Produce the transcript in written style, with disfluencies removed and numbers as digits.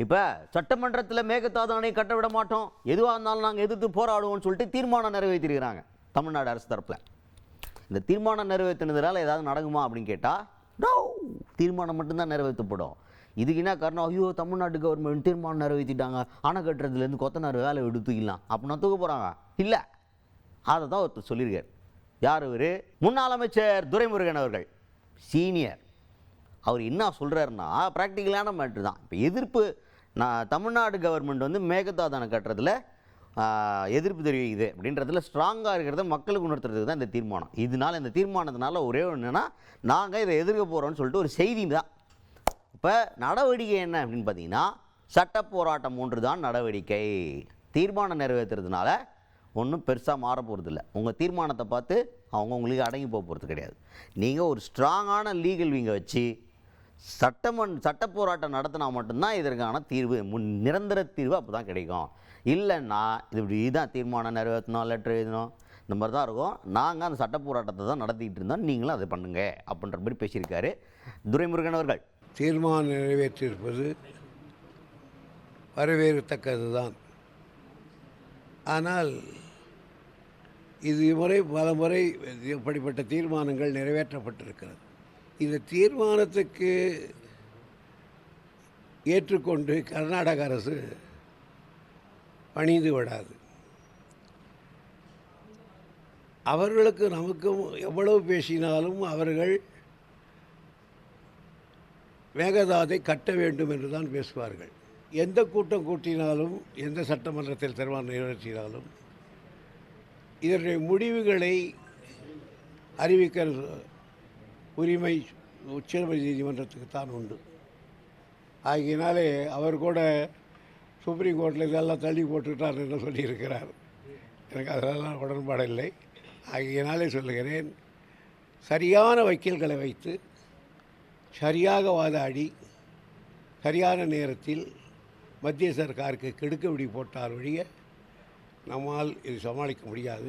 இப்போ சட்டமன்றத்தில் மேகதாது அணை கட்ட விட மாட்டோம், எதுவாக இருந்தாலும் நாங்கள் எதிர்த்து போராடுவோம்னு சொல்லிட்டு தீர்மானம் நிறைவேற்றிருக்கிறாங்க தமிழ்நாடு அரசு தரப்பில். இந்த தீர்மானம் நிறைவேற்றினதுனால ஏதாவது நடக்குமா அப்படின்னு கேட்டால் நோ, தீர்மானம் மட்டும்தான் நிறைவேற்றப்படும். இதுக்கு என்ன காரணம்? ஐயோ தமிழ்நாட்டு கவர்மெண்ட் தீர்மானம் நிறைவேற்றிட்டாங்க, அணை கட்டுறதுலேருந்து கொத்தனார் வேலை எடுத்துக்கலாம் அப்படின்னா தூக்க போகிறாங்க. இல்லை, அதை தான் ஒருத்தர் சொல்லியிருக்கார். யார் இவர்? முன்னாள் அமைச்சர் துரைமுருகன் அவர்கள், சீனியர். அவர் என்ன சொல்கிறாருன்னா ப்ராக்டிக்கலான மேட்ரு தான். இப்போ எதிர்ப்பு, தமிழ்நாடு கவர்மெண்ட் வந்து மேகதாது அணை கட்டுறதுல எதிர்ப்பு தெரிவிக்குது அப்படின்றதுல ஸ்ட்ராங்காக இருக்கிறத மக்களுக்கு உணர்த்துறதுக்கு தான் இந்த தீர்மானம். இதனால் இந்த தீர்மானத்தினால ஒரே ஒன்றுன்னா நாங்கள் இதை எதிர்க்க போகிறோம்னு சொல்லிட்டு ஒரு செய்தி தான். இப்போ நடவடிக்கை என்ன அப்படின்னு பார்த்தீங்கன்னா சட்ட போராட்டம் ஒன்று தான் நடவடிக்கை. தீர்மானம் நிறைவேற்றுறதுனால ஒன்றும் பெருசாக மாற போகிறது இல்லை. உங்கள் தீர்மானத்தை பார்த்து அவங்க உங்களுக்கு அடங்கி போக போகிறது கிடையாது. நீங்கள் ஒரு ஸ்ட்ராங்கான லீகல் விங்கை வச்சு சட்ட போராட்டம் நடத்தினா மட்டும்தான் இதற்கான தீர்வு, நிரந்தர தீர்வு அப்போ தான் கிடைக்கும். இல்லைன்னா இது இப்படி தான் தீர்மானம் நிறைவேற்றணும், லெட்டர் எழுதணும், இந்த மாதிரி தான் இருக்கும். நாங்கள் அந்த சட்ட போராட்டத்தை தான் நடத்திக்கிட்டு இருந்தோம், நீங்களும் அதை பண்ணுங்க அப்படின்ற மாதிரி பேசியிருக்காரு துரைமுருகன் அவர்கள். தீர்மானம் நிறைவேற்றியிருப்பது வரவேற்கத்தக்கது தான். ஆனால் இது முறை பல முறை இப்படிப்பட்ட தீர்மானங்கள் நிறைவேற்றப்பட்டிருக்கிறது. இந்த தீர்மானத்துக்கு ஏற்றுக்கொண்டு கர்நாடக அரசு பணிந்து விடாது. அவர்களுக்கு நமக்கும் எவ்வளவு பேசினாலும் அவர்கள் மேகதாதை கட்ட வேண்டும் என்று தான் பேசுவார்கள். எந்த கூட்டம் கூட்டினாலும், எந்த சட்டமன்றத்தில் தீர்மானம் நிறைவேற்றினாலும் இதனுடைய முடிவுகளை அறிவிக்கிற உரிமை உச்ச நீதிமன்றத்துக்கு தான் உண்டு. ஆகினாலே அவர் கூட சுப்ரீம் கோர்ட்டில் இதெல்லாம் தள்ளி போட்டுட்டார் என்று சொல்லியிருக்கிறார். எனக்கு அதெல்லாம் உடன்பாடில்லை. ஆகியனாலே சொல்லுகிறேன், சரியான வக்கீல்களை வைத்து சரியாக வாதாடி சரியான நேரத்தில் மத்திய சர்க்காருக்கு கெடுக்கவிடி போட்டார் ஒழிய நம்மால் இது சமாளிக்க முடியாது.